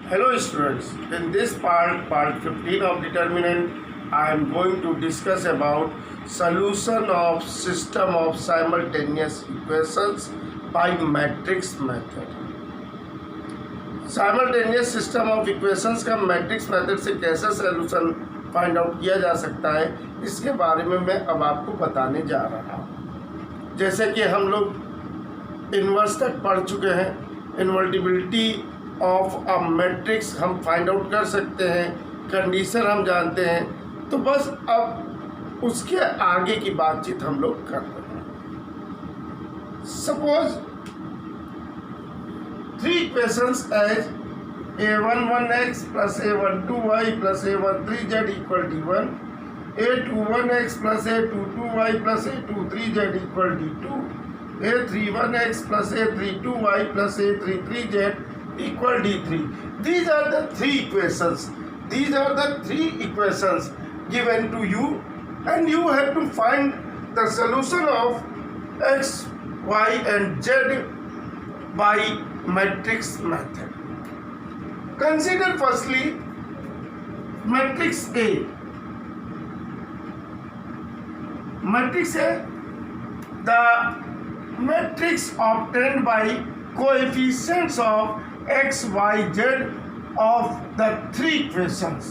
Hello students, in this part 15 of determinant, I am going to discuss about solution of system of simultaneous equations by matrix method. Simultaneous system of equations का matrix method से कैसे solution find out किया जा सकता है, इसके बारे में मैं अब आपको बताने जा रहा हूँ। जैसे कि हम लोग इन्वर्स तक पढ़ चुके हैं, इन्वर्टिबिलिटी ऑफ अ मैट्रिक्स हम फाइंड आउट कर सकते हैं, कंडीशन हम जानते हैं, तो बस अब उसके आगे की बातचीत हम लोग कर रहे हैं। Suppose three equations as a11x plus a12y plus a13z equal d1, a21x plus a22y plus a23z equal d2, a31x plus a32y plus a33z equal d3. These are the three equations. These are the three equations given to you, and you have to find the solution of x, y, and z by matrix method. Consider firstly matrix A. Matrix A, the matrix obtained by coefficients of x, y, z of the three equations.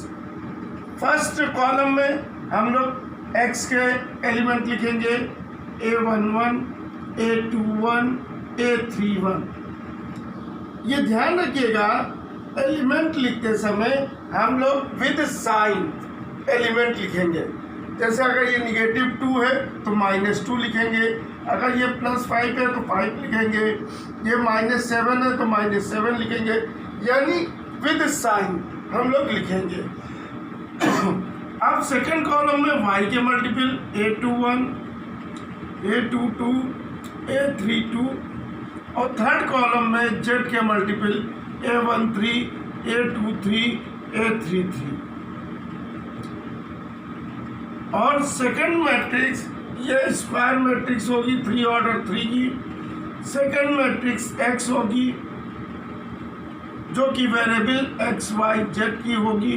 First column में हम लोग x के element लिखेंगे a11, a21, a31। ये ध्यान रखिएगा, element लिखते समय हम लोग विद साइन एलिमेंट लिखेंगे। जैसे अगर ये -2 है तो -2 लिखेंगे, अगर ये +5 है तो 5 लिखेंगे, ये -7 है तो -7 लिखेंगे, यानी विद साइन हम लोग लिखेंगे। अब सेकंड कॉलम में y के मल्टीपल a21, a22, a32 और थर्ड कॉलम में z के मल्टीपल a13, a23, a33। और सेकंड मैट्रिक्स ये स्क्वायर मैट्रिक्स होगी 3 ऑर्डर 3 की। सेकंड मैट्रिक्स x होगी जो कि वेरिएबल x, y, z की होगी,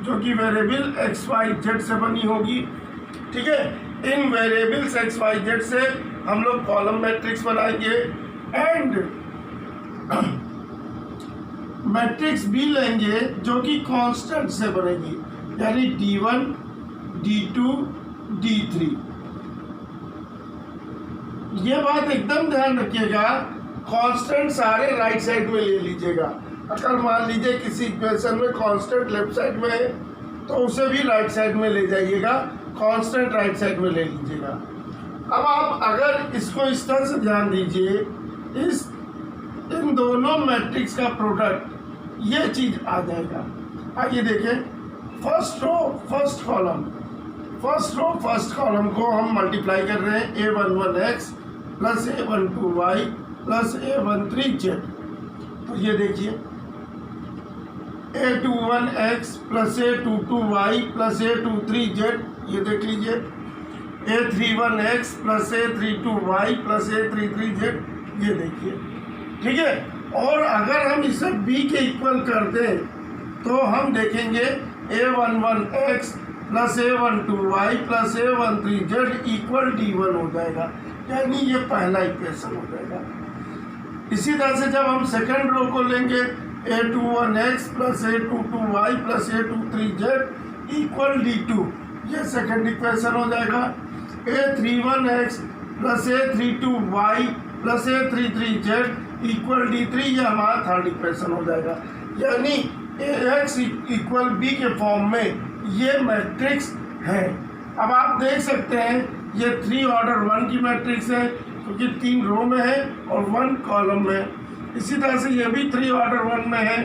जो कि वेरिएबल x, y, z से बनी होगी। ठीक है, इन वेरिएबल्स x, y, z से हम लोग कॉलम मैट्रिक्स बनाएंगे एंड मैट्रिक्स B लेंगे जो कि कांस्टेंट से बनेगी, यानी d1, d2, d3। ये बात एकदम ध्यान रखिएगा, कांस्टेंट सारे राइट साइड में ले लीजिएगा। अगर मान लीजिए किसी इक्वेशन में कांस्टेंट लेफ्ट साइड में है तो उसे भी राइट साइड में ले जाइएगा, कांस्टेंट राइट साइड में ले लीजिएगा। अब आप अगर इसको इस तरह से ध्यान दीजिए, इन दोनों मैट्रिक्स का प्रोडक्ट ये चीज आ जाएगा। आइए देखें, फर्स्ट रो फर्स्ट कॉलम को हम मल्टीप्लाई कर रहे हैं a11x plus a12y plus a13z। तो ये देखिए a21x plus a22y plus a23z, ये देख लीजिए a31x plus a32y plus a33z, ये देखिए। ठीक है, और अगर हम इसे b के इक्वल कर दें तो हम देखेंगे a11x plus a12y plus a13z equal d1 हो जाएगा, यानी ये पहला इक्वेशन हो जाएगा। इसी तरह से जब हम सेकंड रो को लेंगे a21x plus a22y plus a23z equal d2, ये सेकंड इक्वेशन हो जाएगा। a31x plus a32y plus a33z equal d3, ये हमारा थर्ड इक्वेशन हो जाएगा, यानी ax इक्वल b के फॉर्म में ये मैट्रिक्स है। अब आप देख सकते हैं ये 3 ऑर्डर 1 की मैट्रिक्स है क्योंकि 3 रो में है और 1 कॉलम में। इसी तरह से ये भी 3 ऑर्डर 1 में है।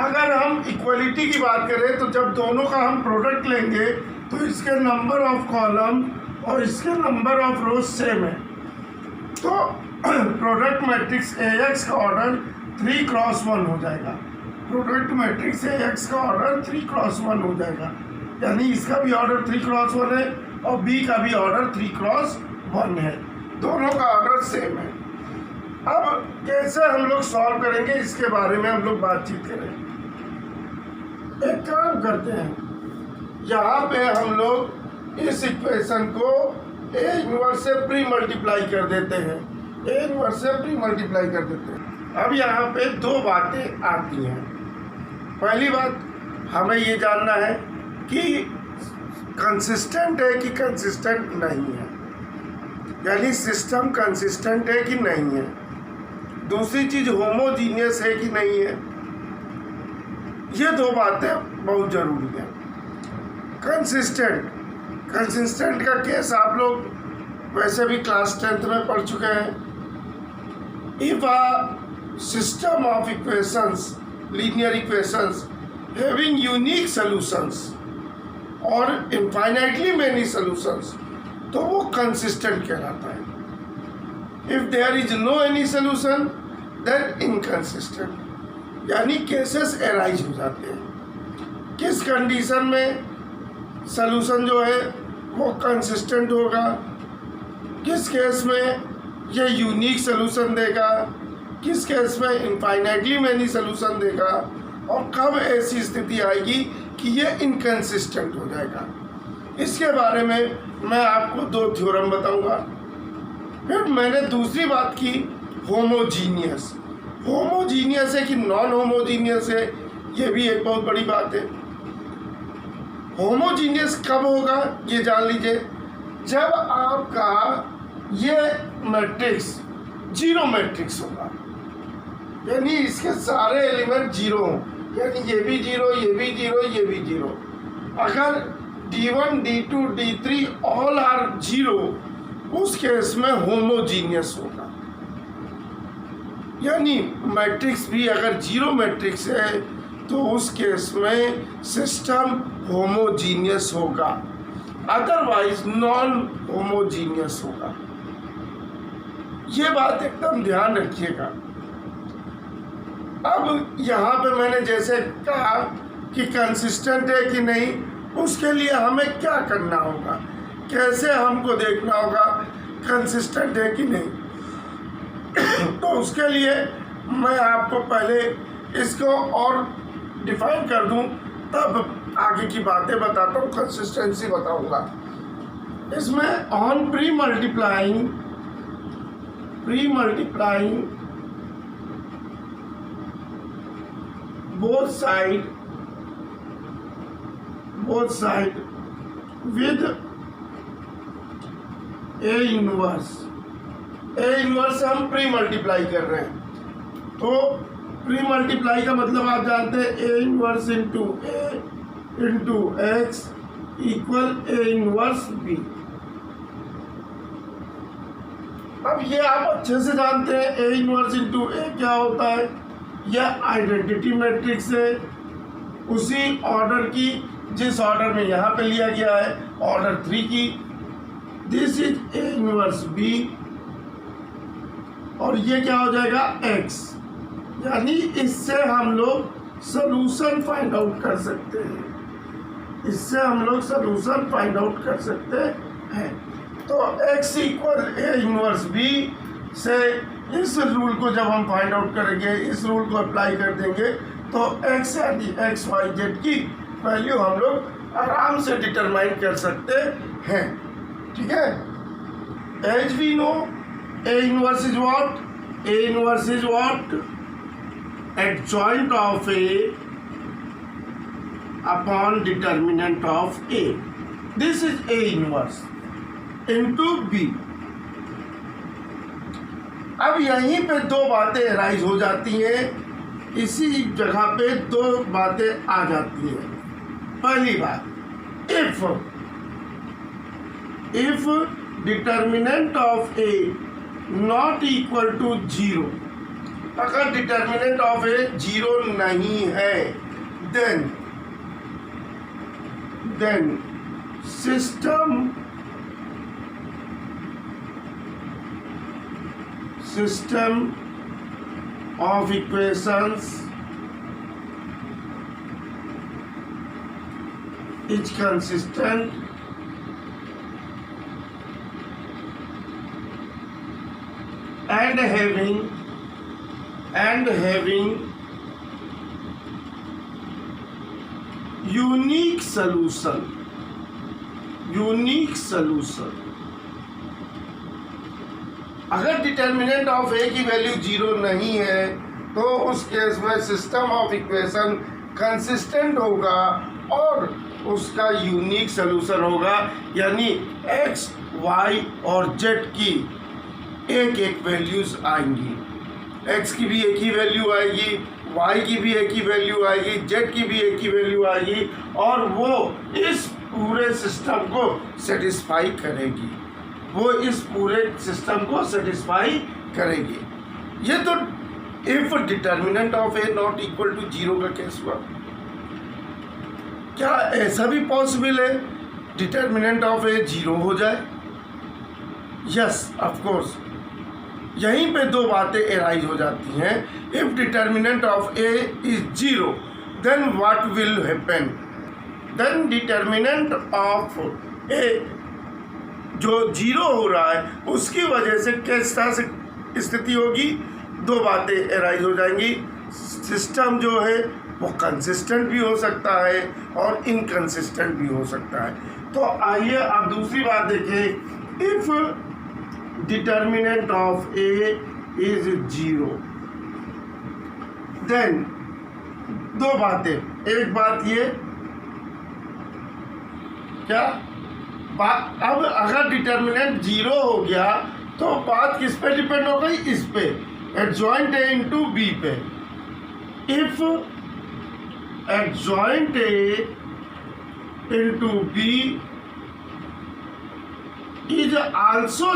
अगर हम इक्वलिटी की बात करें तो जब दोनों का हम प्रोडक्ट लेंगे तो इसके नंबर ऑफ कॉलम और इसके नंबर ऑफ रोज सेम है, तो प्रोडक्ट मैट्रिक्स AX का ऑर्डर 3 क्रॉस 1 हो जाएगा। प्रोडक्ट मैट्रिक्स AX का ऑर्डर 3 क्रॉस 1 हो जाएगा, यानी इसका भी ऑर्डर 3 क्रॉस 1 है और B का भी ऑर्डर 3 क्रॉस 1 है, दोनों का ऑर्डर सेम है। अब कैसे हम लोग सॉल्व करेंगे इसके बारे में हम लोग बातचीत करेंगे। एक काम करते हैं, यहाँ पे हम लोग इस इक्वेशन को ए इनवर्स से प्री मल्टीप्लाई कर देते हैं, ए इनवर्स से प्री मल्टीप्लाई कर देते हैं। अब यहाँ पे दो बातें आती हैं। पहली बात हमें ये जानना है कि कंसिस्टेंट है कि कंसिस्टेंट नहीं है, यानी सिस्टम कंसिस्टेंट है कि नहीं है। दूसरी चीज़ होमोजीनियस है कि नहीं है। ये दो बातें बहुत ज़रूरी है। कंसिस्टेंट का केस आप लोग वैसे भी क्लास 10th में पढ़ चुके हैं। If a system of equations, linear equations having unique solutions और इनफाइनाइटली मेनी सॉल्यूशंस, तो वो कंसिस्टेंट कहलाता है। If there is no any solution then inconsistent, यानी केसेस एराइज हो जाते हैं। किस कंडीशन में सॉल्यूशन जो है वो कंसिस्टेंट होगा, किस केस में ये यूनिक सॉल्यूशन देगा, किस केस में इनफाइनाइटली मैनी सॉल्यूशन देगा, और कब ऐसी स्थिति आएगी कि ये इनकंसिस्टेंट हो जाएगा। इसके बारे में मैं आपको दो थ्योरम बताऊंगा। फिर मैंने दूसरी बात की होमोजीनियस। होमोजीनियस है कि नॉन होमोजीनियस है, ये भी एक बहुत बड़ी बात है। होमोजीनियस कब होगा ये जान लीजिए, जब आपका ये मैट्रिक्स जीरो मैट्रिक्स होगा, यानी इसके सारे एलिमेंट जीरो हों, यानी ये भी जीरो, ये भी जीरो, ये भी जीरो। अगर D1, D2, D3 all are zero, उस केस में होमोजीनियस होगा। यानी मैट्रिक्स भी अगर जीरो मैट्रिक्स है तो उस केस में सिस्टम होमोजीनियस होगा, अदरवाइज नॉन होमोजीनियस होगा। ये बात एकदम ध्यान रखिएगा। अब यहाँ पे मैंने जैसे कहा कि कंसिस्टेंट है कि नहीं, उसके लिए हमें क्या करना होगा, कैसे हमको देखना होगा कंसिस्टेंट है कि नहीं। तो उसके लिए मैं आपको पहले इसको और डिफाइन कर दूं, तब आगे की बातें बताता हूँ, कंसिस्टेंसी बताऊंगा। इसमें on pre multiplying both side with A inverse हम प्री मल्टीप्लाई कर रहे हैं, तो प्री मल्टीप्लाई का मतलब आप जानते हैं A inverse into x equal A inverse B। अब ये आप अच्छे से जानते हैं A इनवर्स इंटू A क्या होता है। यह आइडेंटिटी मैट्रिक्स है उसी ऑर्डर की जिस ऑर्डर में यहाँ पे लिया गया है, ऑर्डर 3 की। This is A inverse B, और ये क्या हो जाएगा x, यानी इससे हम लोग सॉल्यूशन फाइंड आउट कर सकते हैं, इससे हम लोग सॉल्यूशन फाइंड आउट कर सकते हैं। तो x equal A inverse B से इस रूल को जब हम फाइंड आउट करेंगे, इस रूल को अप्लाई कर देंगे, तो x यानी x y z की वैल्यू हम लोग आराम से डिटरमाइन कर सकते हैं। ठीक है। As we know A inverse is what? A inverse is what? Adjoint of A upon determinant of A. This is A inverse into B. अब यहीं पे दो बातें राइज हो जाती हैं, इसी जगह पे दो बातें आ जाती हैं। पहली बात, if determinant of A not equal to 0, अगर डिटर्मिनेंट ऑफ ए 0 नहीं है, then system of equations is consistent and having and having unique solution अगर डिटर्मिनेंट ऑफ ए की वैल्यू 0 नहीं है तो उस केस में सिस्टम ऑफ इक्वेशन कंसिस्टेंट होगा और उसका यूनिक सलूशन होगा, यानी एक्स वाई और जेड की एक एक वैल्यूज आएंगी। एक्स की भी एक ही वैल्यू आएगी, वाई की भी एक ही वैल्यू आएगी, जेड की भी एक ही वैल्यू आएगी और वो इस पूरे सिस्टम को सेटिस्फाई करेगी, ये तो if determinant of A not equal to 0 का केस हुआ। क्या ऐसा भी पॉसिबल है डिटर्मिनेंट ऑफ ए 0 हो जाए? Yes, of course. यहीं पे दो बातें एराइज हो जाती हैं। If determinant of A is 0 then what will happen? Then determinant of A जो 0 हो रहा है उसकी वजह से किस तरह से स्थिति होगी? दो बातें एराइज हो जाएंगी। सिस्टम जो है वो कंसिस्टेंट भी हो सकता है और इनकंसिस्टेंट भी हो सकता है। तो आइए अब दूसरी बात देखें। If determinant of A is 0 then दो बातें। एक बात ये क्या बात, अब अगर डिटर्मिनेंट 0 हो गया तो बात किस पे डिपेंड हो गई? इस पे, एडजॉइंट ए इंटू बी पे। If adjoint A into B is also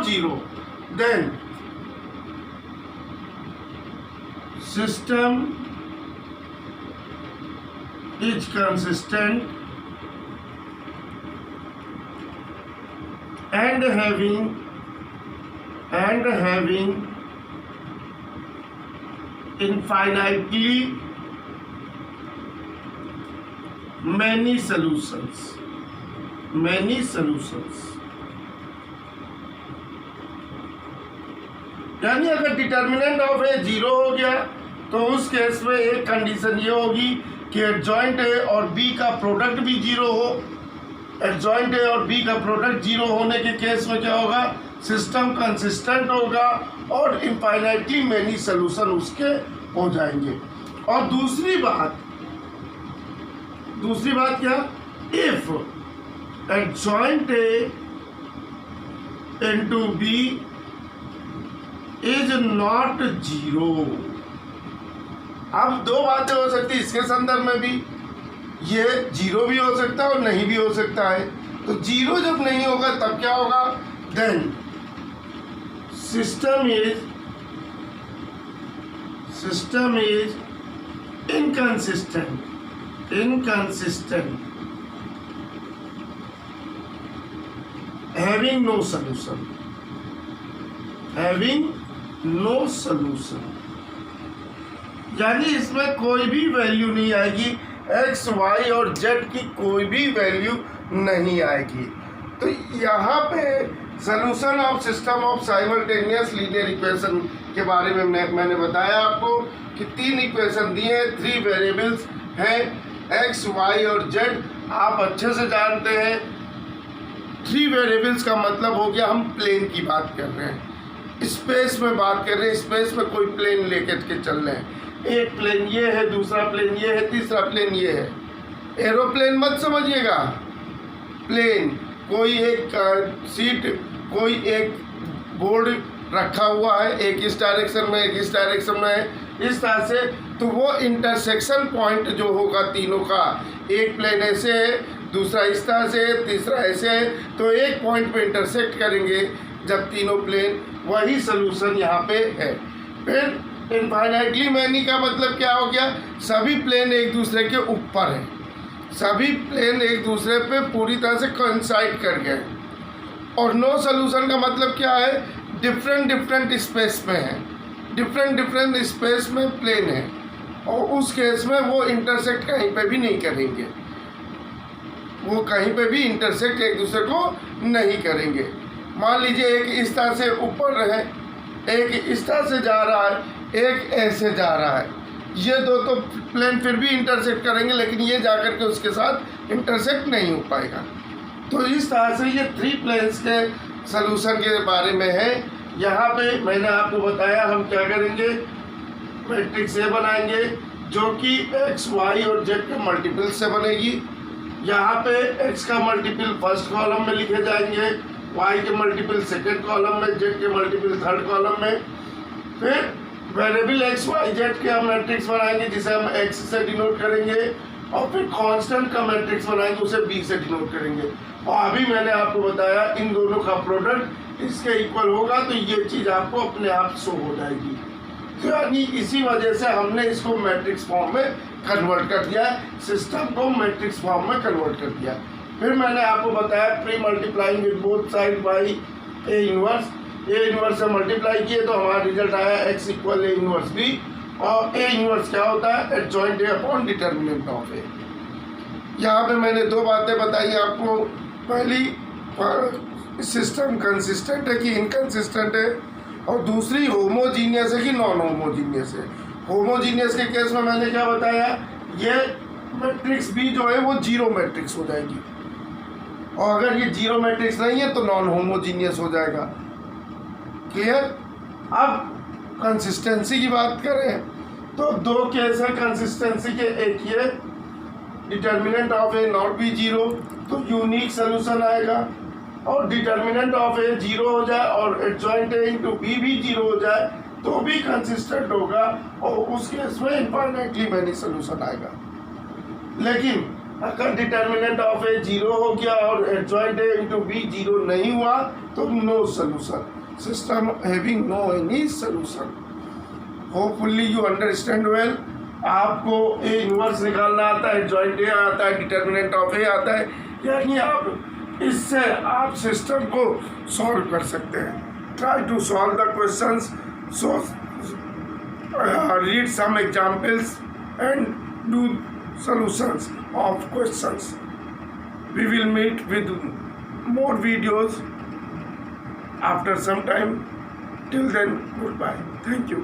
0 then system is consistent and having infinitely many solutions. यानी अगर डिटर्मिनेंट ऑफ ए 0 हो गया तो उस केस में एक कंडीशन ये होगी कि एडजॉइंट ए और बी का प्रोडक्ट भी 0 हो। एडजॉइंट ए और बी का प्रोडक्ट 0 होने के केस में क्या होगा? सिस्टम कंसिस्टेंट होगा और इनफाइनाइटली मेनी सॉल्यूशन उसके हो जाएंगे। और दूसरी बात क्या? If adjoint A into B is not 0। अब दो बातें हो सकती है इसके संदर्भ में भी, ये 0 भी हो सकता है और नहीं भी हो सकता है। तो 0 जब नहीं होगा तब क्या होगा? Then system is inconsistent having no solution, यानी इसमें कोई भी वैल्यू नहीं आएगी, एक्स वाई और जेड की कोई भी वैल्यू नहीं आएगी। तो यहाँ पे solution of system of simultaneous linear equation के बारे में मैंने बताया आपको कि 3 इक्वेशन दिए हैं, 3 वेरिएबल्स हैं एक्स वाई और जेड। आप अच्छे से जानते हैं 3 वेरिएबल्स का मतलब हो गया हम प्लेन की बात कर रहे हैं, स्पेस में बात कर रहे हैं, स्पेस में कोई प्लेन लेकर के चल रहे हैं। एक प्लेन ये है, दूसरा प्लेन ये है, तीसरा प्लेन ये है। एरोप्लेन मत समझिएगा, प्लेन कोई एक सीट, कोई एक बोर्ड रखा हुआ है, एक इस डायरेक्शन में एक इस डायरेक्शन में है, इस तरह से। तो वो इंटरसेक्शन पॉइंट जो होगा तीनों का, एक प्लेन ऐसे है, दूसरा इस तरह से, तीसरा ऐसे है, तो एक पॉइंट पे इंटरसेक्ट करेंगे जब तीनों प्लेन, वही सॉल्यूशन यहाँ पे है। फिर इनफाइनाइटली मैनी का मतलब क्या हो गया? सभी प्लेन एक दूसरे के ऊपर हैं, सभी प्लेन एक दूसरे पे पूरी तरह से कोइंसाइड कर गए। और नो सॉल्यूशन का मतलब क्या है? डिफरेंट स्पेस में है, डिफरेंट स्पेस में प्लेन है और उस केस में वो इंटरसेक्ट कहीं पे भी नहीं करेंगे, वो कहीं पे भी इंटरसेक्ट एक दूसरे को नहीं करेंगे। मान लीजिए एक इस तरह से ऊपर है, एक इस तरह से जा रहा है, एक ऐसे जा रहा है। ये दो तो प्लेन फिर भी इंटरसेक्ट करेंगे, लेकिन ये जा कर के उसके साथ इंटरसेक्ट नहीं हो पाएगा। तो इस तरह से ये 3 प्लेन्स के सलूशन के बारे में है। यहाँ पे मैंने आपको बताया हम क्या करेंगे, मैट्रिक्स ए बनाएंगे जो कि एक्स वाई और जेड के मल्टीपल से बनेगी। यहाँ पे एक्स का मल्टीपल फर्स्ट कॉलम में लिखे जाएंगे, वाई के मल्टीपल सेकेंड कॉलम में, जेड के मल्टीपल थर्ड कॉलम में। फिर वेरिएबल एक्स वाई जेड के हम मैट्रिक्स बनाएंगे जिसे हम एक्स से डिनोट करेंगे, और फिर कांस्टेंट का मैट्रिक्स बनाएंगे उसे बी से डिनोट करेंगे। और अभी मैंने आपको बताया इन दोनों का प्रोडक्ट इसके इक्वल होगा, तो ये चीज़ आपको अपने आप शो हो जाएगी। तो यानी इसी वजह से हमने इसको मैट्रिक्स फॉर्म में कन्वर्ट कर दिया, सिस्टम को मैट्रिक्स फॉर्म में कन्वर्ट कर दिया। फिर मैंने आपको बताया premultiplying with both side by A inverse. A inverse से मल्टीप्लाई किए तो हमारा रिजल्ट आया X equal A inverse B. और ए इनवर्स क्या होता है, adjoint A upon determinant of A. यहाँ पे मैंने 2 बातें बताई आपको। पहली, सिस्टम कंसिस्टेंट है कि इनकंसिस्टेंट है, और दूसरी होमोजीनियस है कि नॉन होमोजीनियस है। होमोजीनियस के केस में मैंने क्या बताया, ये मैट्रिक्स बी जो है वो 0 मैट्रिक्स हो जाएगी, और अगर ये 0 मैट्रिक्स नहीं है तो नॉन होमोजीनियस हो जाएगा। क्लियर। अब कंसिस्टेंसी की बात करें तो 2 केस है कंसिस्टेंसी के। एक ये determinant of A not be 0 तो यूनिक सोल्यूशन आएगा, और डिटर्मिनेंट ऑफ ए 0 हो जाए और एडजॉइंट ए इंटू बी भी 0 हो जाए तो भी कंसिस्टेंट होगा, और उस केस में इनफाइनाइटली मैनी सोल्यूशन आएगा। लेकिन अगर डिटर्मिनेंट ऑफ ए 0 हो गया और एडजॉइंट ए इंटू बी 0 नहीं हुआ तो no solution, system having no any solution. Hopefully you understand well. आपको ए इनवर्स निकालना आता है, एडजॉइंट ए आता है, डिटर्मिनेंट ऑफ ए आता है, यानी आप इससे आप सिस्टम को सॉल्व कर सकते हैं। Try to solve the questions, so read some examples and do solutions of questions. We will meet with more videos after some time. Till then, goodbye. Thank you.